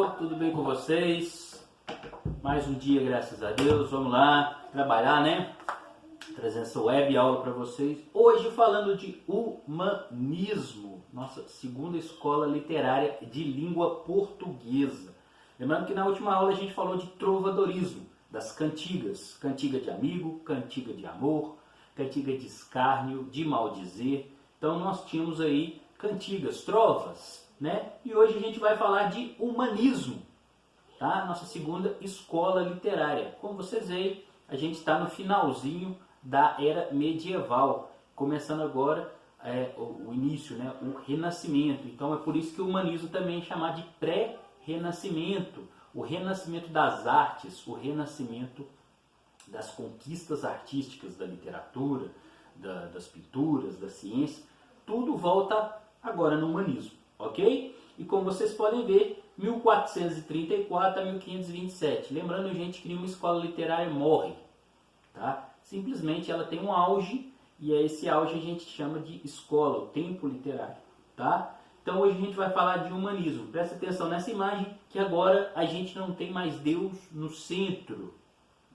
pessoal, tudo bem com vocês? Mais um dia, graças a Deus, vamos lá trabalhar, né? Trazendo essa web aula para vocês. Hoje falando de humanismo, nossa segunda escola literária de língua portuguesa. Lembrando que na última aula a gente falou de trovadorismo, das cantigas, cantiga de amigo, cantiga de amor, cantiga de escárnio, de maldizer. Então nós tínhamos aí cantigas, trovas, né? E hoje a gente vai falar de humanismo, tá? Nossa segunda escola literária. Como vocês veem, a gente está no finalzinho da era medieval, começando agora o início, né? O Renascimento. Então é por isso que o humanismo também é chamado de pré-renascimento, o renascimento das artes, o renascimento das conquistas artísticas, da literatura, das pinturas, da ciência. Tudo volta agora no humanismo, ok? E como vocês podem ver, 1434 a 1527. Lembrando, gente, que nenhuma escola literária morre, tá? Simplesmente ela tem um auge, e esse auge a gente chama de escola, o tempo literário, tá? Então hoje a gente vai falar de humanismo. Presta atenção nessa imagem, que agora a gente não tem mais Deus no centro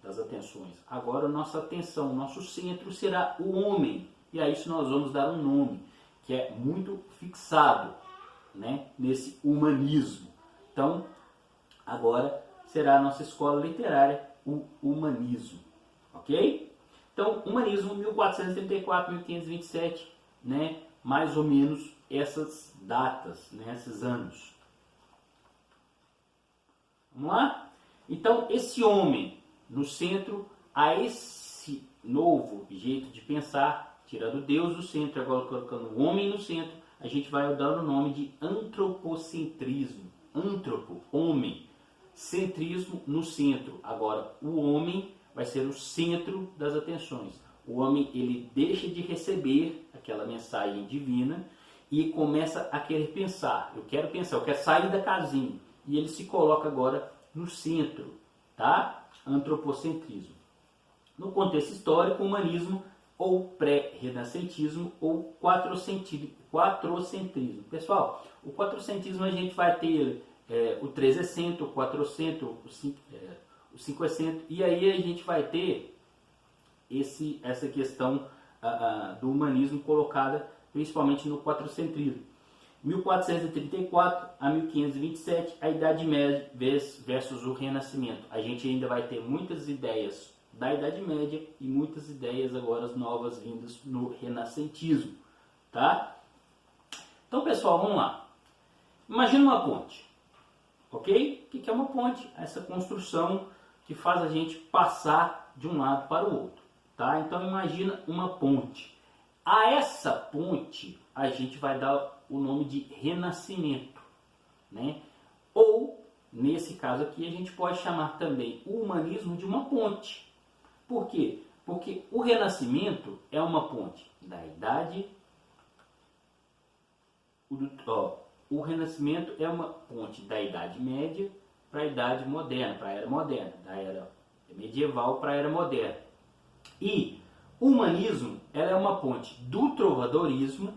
das atenções. Agora nossa atenção, nosso centro será o homem. E a isso nós vamos dar um nome, que é muito fixado, né, nesse humanismo. Então, agora será a nossa escola literária, o humanismo. Ok? Então, humanismo, 1434, 1527, né, mais ou menos essas datas, né, esses anos. Vamos lá? Então, esse homem no centro, a esse novo jeito de pensar, tirando Deus do centro, agora colocando o homem no centro, a gente vai dar o nome de antropocentrismo. Antropo, homem. Centrismo no centro. Agora, o homem vai ser o centro das atenções. O homem, ele deixa de receber aquela mensagem divina e começa a querer pensar. Eu quero pensar, eu quero sair da casinha. E ele se coloca agora no centro, tá? Antropocentrismo. No contexto histórico, o humanismo ou pré-renascentismo ou quatrocentrismo. Pessoal, o quatrocentrismo a gente vai ter o 360, o 400, o 500, e aí a gente vai ter essa questão do humanismo colocada principalmente no quatrocentrismo. 1434 a 1527, a Idade Média versus o Renascimento. A gente ainda vai ter muitas ideias da Idade Média e muitas ideias agora novas vindas no renascentismo, tá? Então, pessoal, vamos lá. Imagina uma ponte, ok? O que é uma ponte? Essa construção que faz a gente passar de um lado para o outro, tá? Então, imagina uma ponte. A essa ponte a gente vai dar o nome de renascimento, né? Ou, nesse caso aqui, a gente pode chamar também o humanismo de uma ponte. Por quê? Porque o Renascimento é uma ponte da Idade... O Renascimento é uma ponte da Idade Média para a Idade Moderna, para a Era Moderna, da Era Medieval para a Era Moderna. E o humanismo, ela é uma ponte do trovadorismo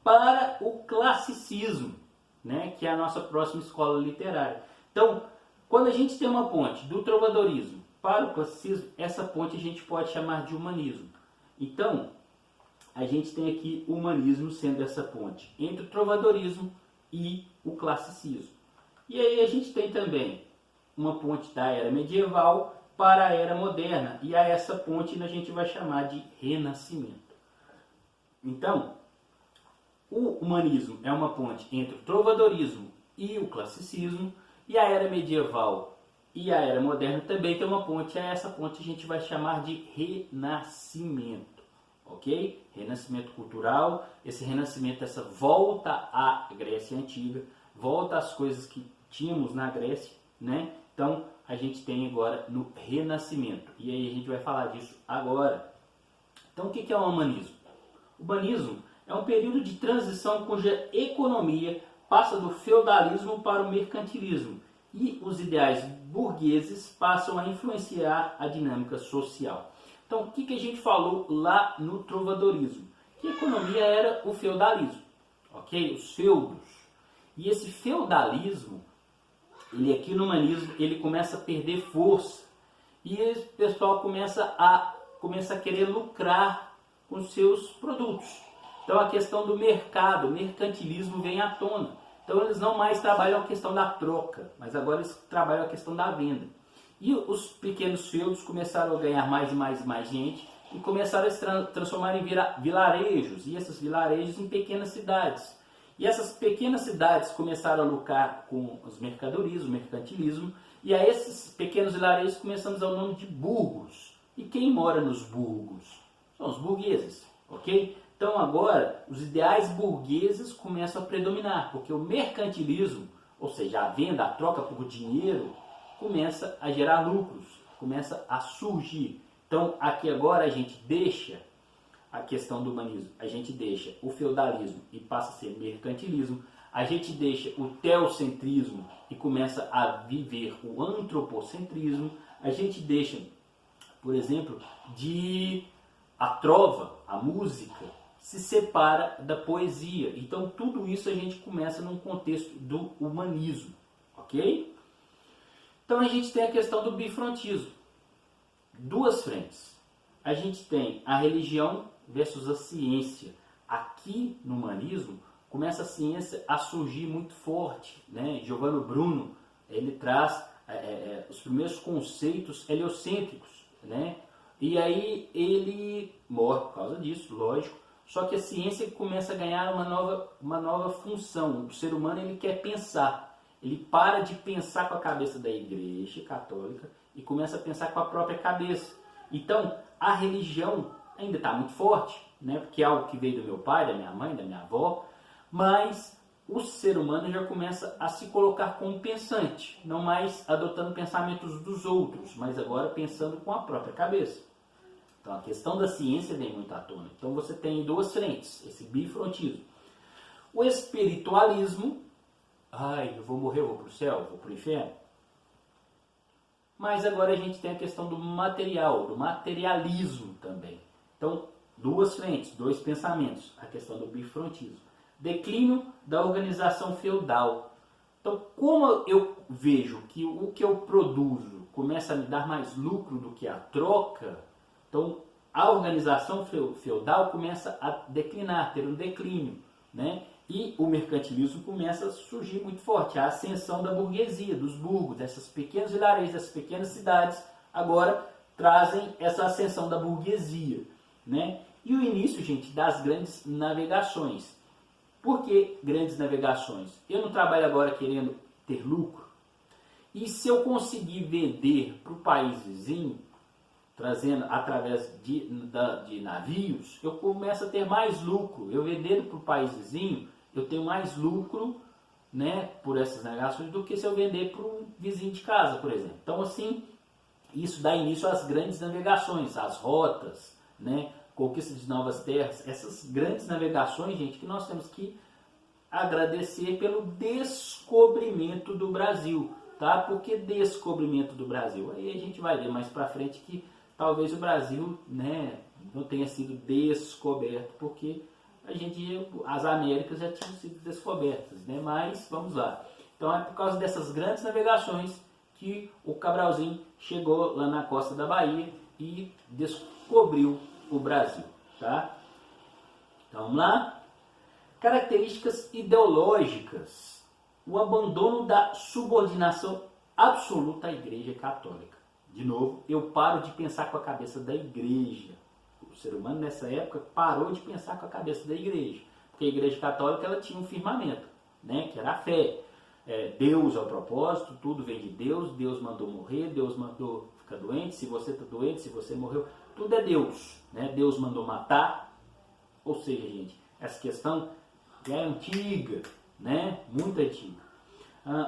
para o classicismo, né, que é a nossa próxima escola literária. Então, quando a gente tem uma ponte do trovadorismo para o classicismo, essa ponte a gente pode chamar de humanismo. Então, a gente tem aqui o humanismo sendo essa ponte entre o trovadorismo e o classicismo. E aí a gente tem também uma ponte da era medieval para a era moderna, e a essa ponte a gente vai chamar de renascimento. Então, o humanismo é uma ponte entre o trovadorismo e o classicismo, e a era medieval e a era moderna também tem uma ponte. A essa ponte a gente vai chamar de renascimento, ok? Renascimento cultural, esse renascimento, essa volta à Grécia Antiga, volta às coisas que tínhamos na Grécia, né? Então, a gente tem agora no renascimento, e aí a gente vai falar disso agora. Então, o que é o humanismo? O humanismo é um período de transição cuja economia passa do feudalismo para o mercantilismo e os ideais burgueses passam a influenciar a dinâmica social. Então, o que a gente falou lá no trovadorismo? Que a economia era o feudalismo, ok? Os feudos. E esse feudalismo, ele aqui no humanismo, ele começa a perder força. E o pessoal começa a querer lucrar com seus produtos. Então a questão do mercado, o mercantilismo vem à tona. Então eles não mais trabalham a questão da troca, mas agora eles trabalham a questão da venda. E os pequenos feudos começaram a ganhar mais e mais gente e começaram a se transformar em vilarejos, e esses vilarejos em pequenas cidades. E essas pequenas cidades começaram a lucrar com as mercadorias, o mercantilismo, e a esses pequenos vilarejos começamos a dar o nome de burgos. E quem mora nos burgos? São os burgueses, ok? Então agora os ideais burgueses começam a predominar, porque o mercantilismo, ou seja, a venda, a troca por dinheiro, começa a gerar lucros, começa a surgir. Então aqui agora a gente deixa a questão do humanismo, a gente deixa o feudalismo e passa a ser mercantilismo, a gente deixa o teocentrismo e começa a viver o antropocentrismo, a gente deixa, por exemplo, a trova, a música, se separa da poesia. Então tudo isso a gente começa num contexto do humanismo, ok? Então a gente tem a questão do bifrontismo. Duas frentes. A gente tem a religião versus a ciência. Aqui no humanismo começa a ciência a surgir muito forte, né? Giordano Bruno, ele traz os primeiros conceitos heliocêntricos, né? E aí ele morre por causa disso, lógico. Só que a ciência começa a ganhar uma nova função. O ser humano ele quer pensar. Ele para de pensar com a cabeça da Igreja Católica e começa a pensar com a própria cabeça. Então, a religião ainda está muito forte, né? Porque é algo que veio do meu pai, da minha mãe, da minha avó, mas o ser humano já começa a se colocar como pensante, não mais adotando pensamentos dos outros, mas agora pensando com a própria cabeça. Então, a questão da ciência vem muito à tona. Então, você tem duas frentes, esse bifrontismo. O espiritualismo, eu vou morrer, eu vou para o céu, eu vou para o inferno. Mas agora a gente tem a questão do material, do materialismo também. Então, duas frentes, dois pensamentos, a questão do bifrontismo. Declínio da organização feudal. Então, como eu vejo que o que eu produzo começa a me dar mais lucro do que a troca, então a organização feudal começa a declinar, ter um declínio, né? E o mercantilismo começa a surgir muito forte. A ascensão da burguesia, dos burgos, dessas pequenos vilarejos, dessas pequenas cidades, agora trazem essa ascensão da burguesia, né? E o início, gente, das grandes navegações. Por que grandes navegações? Eu não trabalho agora querendo ter lucro. E se eu conseguir vender para o país vizinho, trazendo através de navios, eu começo a ter mais lucro. Eu vendendo para o país vizinho, eu tenho mais lucro, né, por essas navegações do que se eu vender para um vizinho de casa, por exemplo. Então, assim, isso dá início às grandes navegações, às rotas, né, conquista de novas terras. Essas grandes navegações, gente, que nós temos que agradecer pelo descobrimento do Brasil, tá? Por que descobrimento do Brasil? Aí a gente vai ver mais para frente que talvez o Brasil, né, não tenha sido descoberto, porque as Américas já tinham sido descobertas, né? Mas vamos lá. Então é por causa dessas grandes navegações que o Cabralzinho chegou lá na costa da Bahia e descobriu o Brasil, tá? Então vamos lá. Características ideológicas. O abandono da subordinação absoluta à Igreja Católica. De novo, eu paro de pensar com a cabeça da Igreja. O ser humano nessa época parou de pensar com a cabeça da Igreja. Porque a Igreja Católica ela tinha um firmamento, né, que era a fé. Deus é o propósito, tudo vem de Deus, Deus mandou morrer, Deus mandou ficar doente, se você está doente, se você morreu, tudo é Deus, né? Deus mandou matar. Ou seja, gente, essa questão é antiga, né? Muito antiga.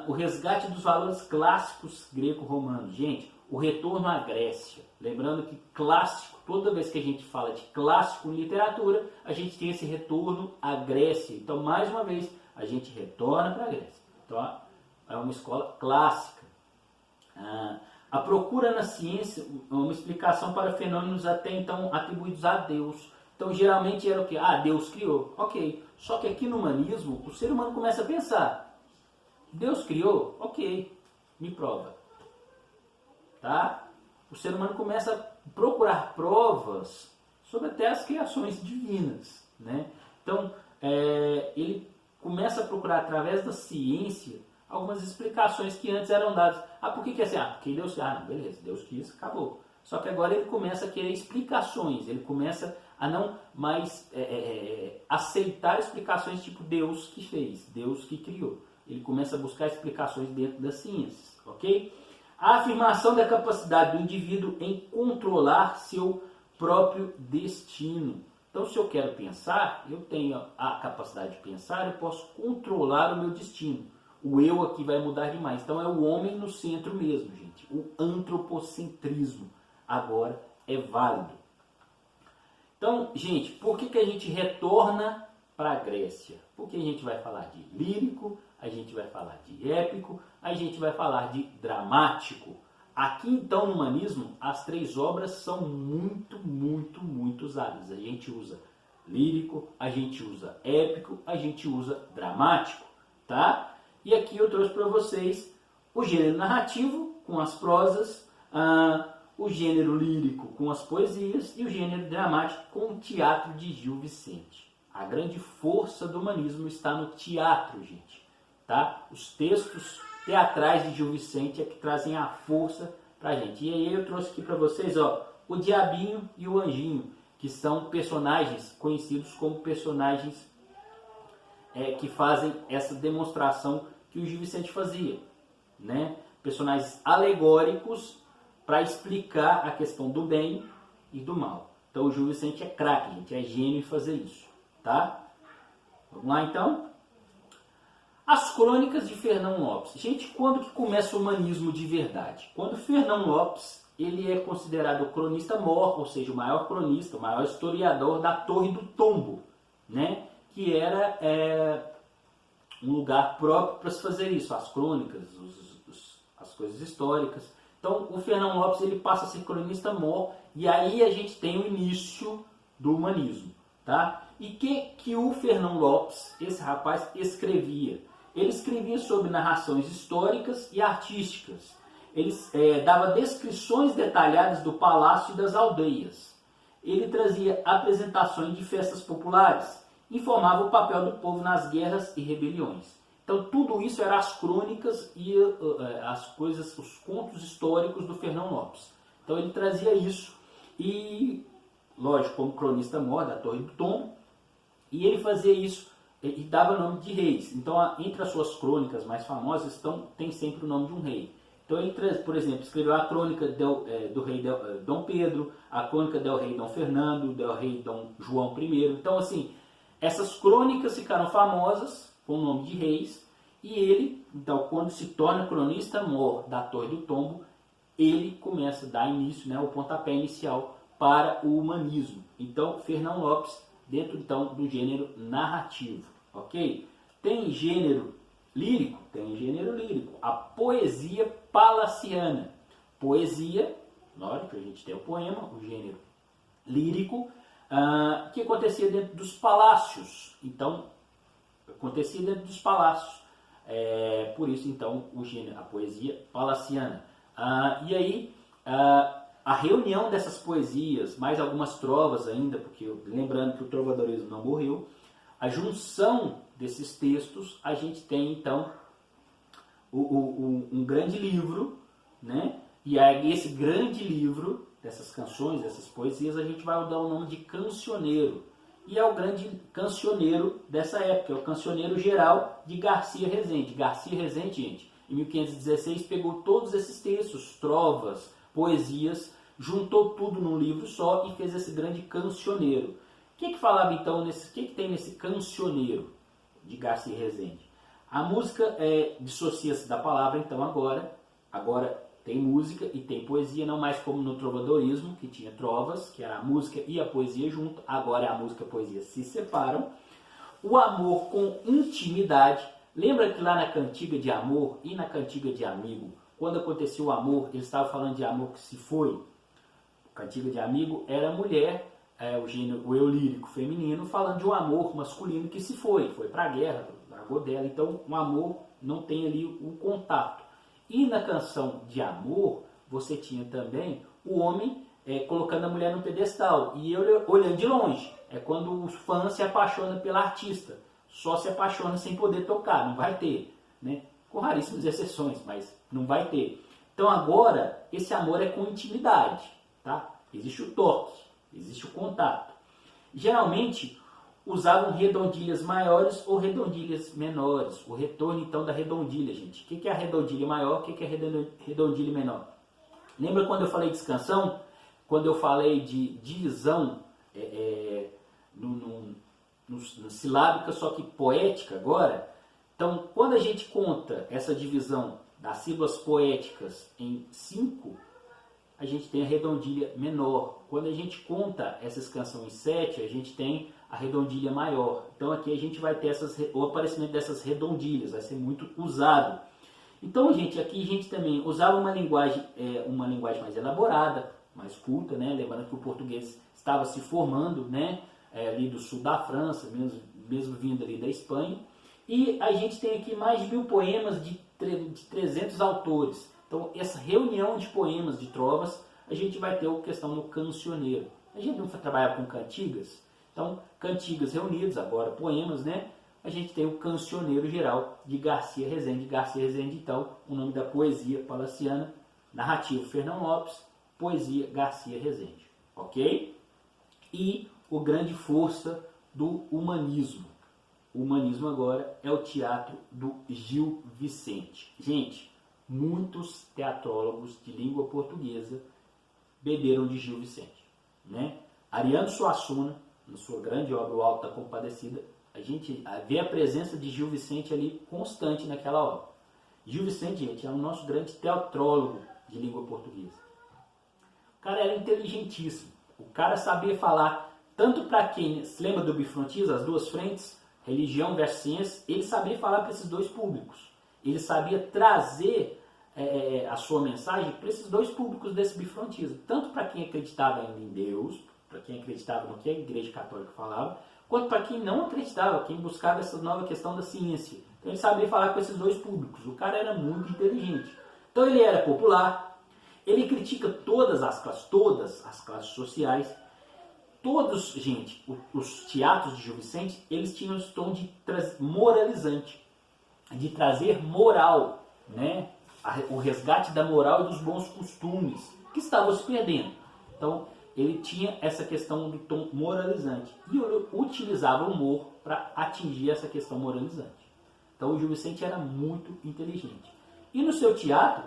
O resgate dos valores clássicos greco-romanos. Gente, o retorno à Grécia. Lembrando que clássico, toda vez que a gente fala de clássico em literatura, a gente tem esse retorno à Grécia. Então, mais uma vez, a gente retorna para a Grécia. Então, é uma escola clássica. A procura na ciência, uma explicação para fenômenos até então atribuídos a Deus. Então, geralmente era o quê? Deus criou. Ok. Só que aqui no humanismo, o ser humano começa a pensar. Deus criou? Ok. Me prova. Tá? O ser humano começa a procurar provas sobre até as criações divinas, né? Então, ele começa a procurar através da ciência algumas explicações que antes eram dadas. Ah, por que é assim? Ah, porque Deus... Ah, não, beleza, Deus quis, acabou. Só que agora ele começa a querer explicações, ele começa a não mais aceitar explicações tipo Deus que fez, Deus que criou. Ele começa a buscar explicações dentro das ciências, ok? A afirmação da capacidade do indivíduo em controlar seu próprio destino. Então, se eu quero pensar, eu tenho a capacidade de pensar, eu posso controlar o meu destino. O eu aqui vai mudar demais. Então, é o homem no centro mesmo, gente. O antropocentrismo agora é válido. Então, gente, por que a gente retorna para a Grécia? Porque a gente vai falar de lírico, a gente vai falar de épico, a gente vai falar de dramático. Aqui, então, no humanismo, as três obras são muito usadas. A gente usa lírico, a gente usa épico, a gente usa dramático, tá? E aqui eu trouxe para vocês o gênero narrativo com as prosas, o gênero lírico com as poesias e o gênero dramático com o teatro de Gil Vicente. A grande força do humanismo está no teatro, gente. Tá? Os textos teatrais de Gil Vicente é que trazem a força para a gente. E aí eu trouxe aqui para vocês o Diabinho e o Anjinho, que são personagens conhecidos como personagens que fazem essa demonstração que o Gil Vicente fazia. Né? Personagens alegóricos para explicar a questão do bem e do mal. Então o Gil Vicente é craque, gente, é gênio em fazer isso. Tá? Vamos lá então? As crônicas de Fernão Lopes. Gente, quando que começa o humanismo de verdade? Quando Fernão Lopes ele é considerado o cronista-mor, ou seja, o maior cronista, o maior historiador da Torre do Tombo, né? Que era um lugar próprio para se fazer isso, as crônicas, as coisas históricas. Então, o Fernão Lopes ele passa a ser cronista-mor e aí a gente tem o início do humanismo, tá? E que o Fernão Lopes, esse rapaz, escrevia? Ele escrevia sobre narrações históricas e artísticas. Ele dava descrições detalhadas do palácio e das aldeias. Ele trazia apresentações de festas populares. Informava o papel do povo nas guerras e rebeliões. Então tudo isso eram as crônicas e as coisas, os contos históricos do Fernão Lopes. Então ele trazia isso e, lógico, como cronista-mor da Torre do Tombo, e ele fazia isso e dava nome de reis. Então, entre as suas crônicas mais famosas, tem sempre o nome de um rei. Então, ele, por exemplo, escreveu a crônica do rei Dom Pedro, a crônica do rei Dom Fernando, do rei Dom João I. Então, assim, essas crônicas ficaram famosas com o nome de reis. E ele, então, quando se torna cronista-mor da Torre do Tombo, ele começa a dar início, né, o pontapé inicial para o humanismo. Então, Fernão Lopes, dentro então do gênero narrativo, ok? Tem gênero lírico? Tem gênero lírico. A poesia palaciana. Poesia, lógico, a gente tem o poema, o gênero lírico, que acontecia dentro dos palácios. Então, acontecia dentro dos palácios. Por isso, então, o gênero, a poesia palaciana. E aí, a reunião dessas poesias, mais algumas trovas ainda, porque lembrando que o trovadorismo não morreu, a junção desses textos, a gente tem então um grande livro, né? E aí, esse grande livro dessas canções, dessas poesias, a gente vai dar o nome de cancioneiro. E é o grande cancioneiro dessa época, é o cancioneiro geral de Garcia Rezende. Garcia Rezende, gente, em 1516 pegou todos esses textos, trovas, poesias, juntou tudo num livro só e fez esse grande cancioneiro. O que falava então nesse? O que tem nesse cancioneiro de Garcia Rezende? A música dissocia-se da palavra, então agora tem música e tem poesia, não mais como no trovadorismo, que tinha trovas, que era a música e a poesia junto. Agora a música e a poesia se separam. O amor com intimidade. Lembra que lá na cantiga de amor e na cantiga de amigo, quando aconteceu o amor, ele estava falando de amor que se foi. Cantiga de amigo era a mulher, o eu lírico feminino, falando de um amor masculino que se foi para a guerra, largou dela. Então, o amor não tem ali o contato. E na canção de amor, você tinha também o homem colocando a mulher no pedestal e ele olhando de longe. É quando o fã se apaixona pela artista. Só se apaixona sem poder tocar, não vai ter, né? Com raríssimas exceções, mas não vai ter. Então agora, esse amor é com intimidade, tá? Existe o toque, existe o contato. Geralmente, usavam redondilhas maiores ou redondilhas menores. O retorno, então, da redondilha, gente. O que é a redondilha maior? O que é a redondilha menor? Lembra quando eu falei de escansão? Quando eu falei de divisão silábica, só que poética agora? Então, quando a gente conta essa divisão das sílabas poéticas em 5, a gente tem a redondilha menor. Quando a gente conta essa escansão em 7, a gente tem a redondilha maior. Então aqui a gente vai ter o aparecimento dessas redondilhas, vai ser muito usado. Então, gente, aqui a gente também usava uma linguagem mais elaborada, mais culta, né? Lembrando que o português estava se formando, né? Ali do sul da França, mesmo vindo ali da Espanha. E a gente tem aqui mais de 1000 poemas de 300 autores. Então, essa reunião de poemas, de trovas, a gente vai ter a questão do cancioneiro. A gente não trabalha com cantigas, então, cantigas reunidas, agora poemas, né? A gente tem o Cancioneiro Geral de Garcia Rezende. Garcia Rezende, então, o nome da poesia palaciana, narrativo Fernão Lopes, poesia Garcia Rezende, ok? E o grande força do humanismo. O humanismo agora é o teatro do Gil Vicente. Gente, muitos teatrólogos de língua portuguesa beberam de Gil Vicente, né? Ariano Suassuna, na sua grande obra O Alto da Compadecida, a gente vê a presença de Gil Vicente ali constante naquela obra. Gil Vicente, gente, é o nosso grande teatrólogo de língua portuguesa. O cara era inteligentíssimo. O cara sabia falar tanto para quem se lembra do bifrontismo, as duas frentes, religião versus ciência, ele sabia falar para esses dois públicos. Ele sabia trazer a sua mensagem para esses dois públicos desse bifrontismo. Tanto para quem acreditava ainda em Deus, para quem acreditava no que a Igreja Católica falava, quanto para quem não acreditava, quem buscava essa nova questão da ciência. Então ele sabia falar com esses dois públicos. O cara era muito inteligente. Então ele era popular, ele critica todas as classes sociais. Todos, gente, os teatros de Gil Vicente, eles tinham esse tom de moralizante, de trazer moral, né? O resgate da moral e dos bons costumes, que estavam se perdendo. Então, ele tinha essa questão do tom moralizante. E ele utilizava o humor para atingir essa questão moralizante. Então, o Gil Vicente era muito inteligente. E no seu teatro,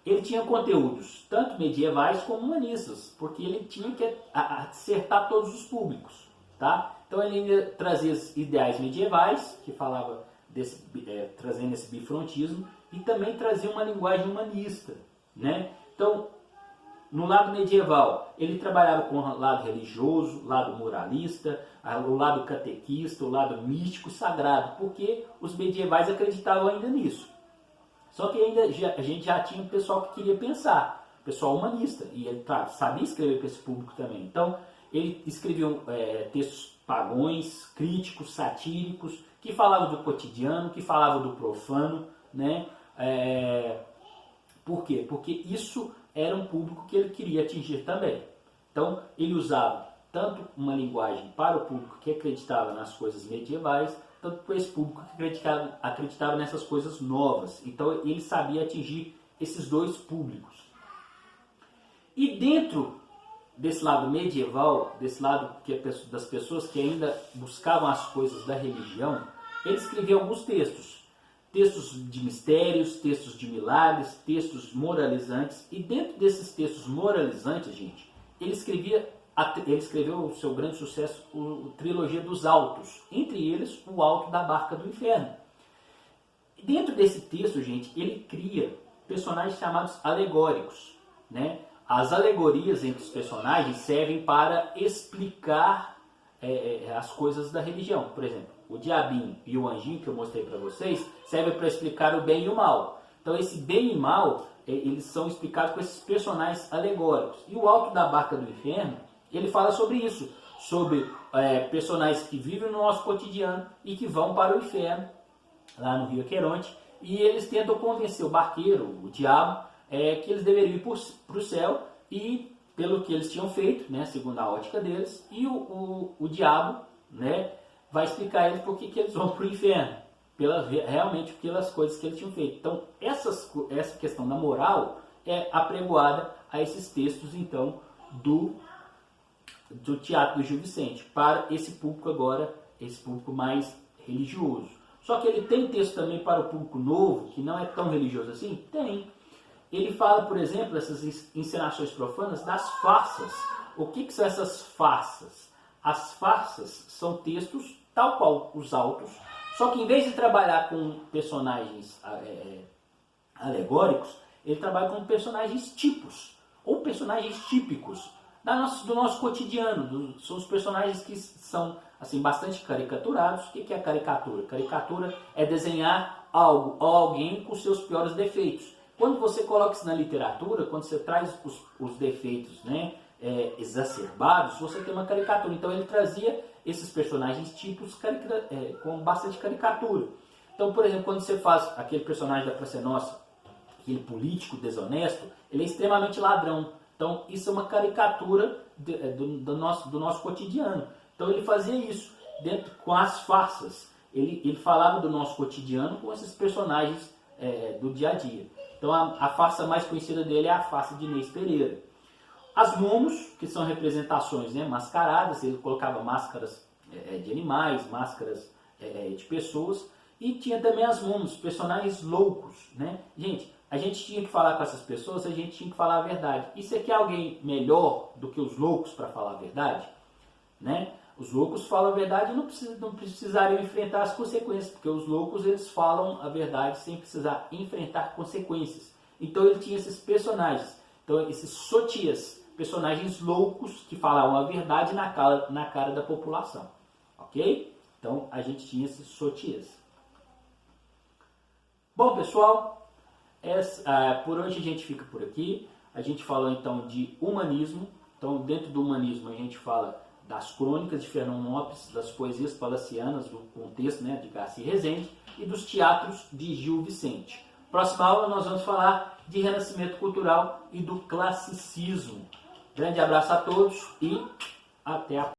ele tinha conteúdos tanto medievais como humanistas, porque ele tinha que acertar todos os públicos, tá? Então ele ainda trazia ideais medievais, que falava trazendo esse bifrontismo, e também trazia uma linguagem humanista, né? Então, no lado medieval, ele trabalhava com o lado religioso, o lado moralista, o lado catequista, o lado místico, sagrado, porque os medievais acreditavam ainda nisso. Só que ainda a gente já tinha um pessoal que queria pensar, pessoal humanista, e ele sabia escrever para esse público também. Então, ele escreveu textos pagões, críticos, satíricos, que falavam do cotidiano, que falavam do profano, né? Por quê? Porque isso era um público que ele queria atingir também. Então, ele usava tanto uma linguagem para o público que acreditava nas coisas medievais, tanto para esse público que acreditava nessas coisas novas. Então ele sabia atingir esses dois públicos. E dentro desse lado medieval, desse lado das pessoas que ainda buscavam as coisas da religião, ele escrevia alguns textos. Textos de mistérios, textos de milagres, textos moralizantes. E dentro desses textos moralizantes, gente, ele escreveu o seu grande sucesso, a trilogia dos Autos, entre eles o Alto da Barca do Inferno. Dentro desse texto, gente, ele cria personagens chamados alegóricos, né? As alegorias entre os personagens servem para explicar as coisas da religião. Por exemplo, o diabinho e o anjinho que eu mostrei para vocês servem para explicar o bem e o mal. Então esse bem e mal, eles são explicados com esses personagens alegóricos. E o Alto da Barca do Inferno, ele fala sobre isso, sobre personagens que vivem no nosso cotidiano e que vão para o inferno, lá no Rio Aqueronte, e eles tentam convencer o barqueiro, o diabo, que eles deveriam ir para o céu, e pelo que eles tinham feito, né, segundo a ótica deles, e o diabo, né, vai explicar a eles por que eles vão para o inferno, realmente pelas coisas que eles tinham feito. Então, essa questão da moral é apregoada a esses textos, então, do teatro do Gil Vicente, para esse público agora, esse público mais religioso. Só que ele tem texto também para o público novo, que não é tão religioso assim? Tem. Ele fala, por exemplo, essas encenações profanas das farsas. O que são essas farsas? As farsas são textos tal qual os autos, só que em vez de trabalhar com personagens alegóricos, ele trabalha com personagens tipos, ou personagens típicos do nosso cotidiano. São os personagens que são assim, bastante caricaturados. O que é caricatura? Caricatura é desenhar algo ou alguém com seus piores defeitos. Quando você coloca isso na literatura, quando você traz os defeitos, né, exacerbados, você tem uma caricatura. Então ele trazia esses personagens tipos com bastante caricatura. Então, por exemplo, quando você faz aquele personagem da Praça é Nossa, aquele político desonesto, ele é extremamente ladrão. Então isso é uma caricatura do nosso cotidiano. Então ele fazia isso com as farsas. Ele falava do nosso cotidiano com esses personagens do dia a dia. Então a farsa mais conhecida dele é a farsa de Inês Pereira. As momos, que são representações, né, mascaradas, ele colocava máscaras de animais, máscaras de pessoas, e tinha também as momos, personagens loucos, né? Gente, a gente tinha que falar com essas pessoas, a gente tinha que falar a verdade. E você quer alguém melhor do que os loucos para falar a verdade? Né? Os loucos falam a verdade e não precisariam enfrentar as consequências, porque os loucos eles falam a verdade sem precisar enfrentar consequências. Então ele tinha esses personagens, então esses sotias, personagens loucos que falavam a verdade na cara da população. Ok? Então a gente tinha esses sotias. Bom, pessoal, por hoje a gente fica por aqui. A gente falou então de humanismo. Então dentro do humanismo a gente fala das crônicas de Fernão Lopes, das poesias palacianas, do contexto, né, de Garcia Rezende, e dos teatros de Gil Vicente. Próxima aula nós vamos falar de renascimento cultural e do classicismo. Grande abraço a todos e até a próxima.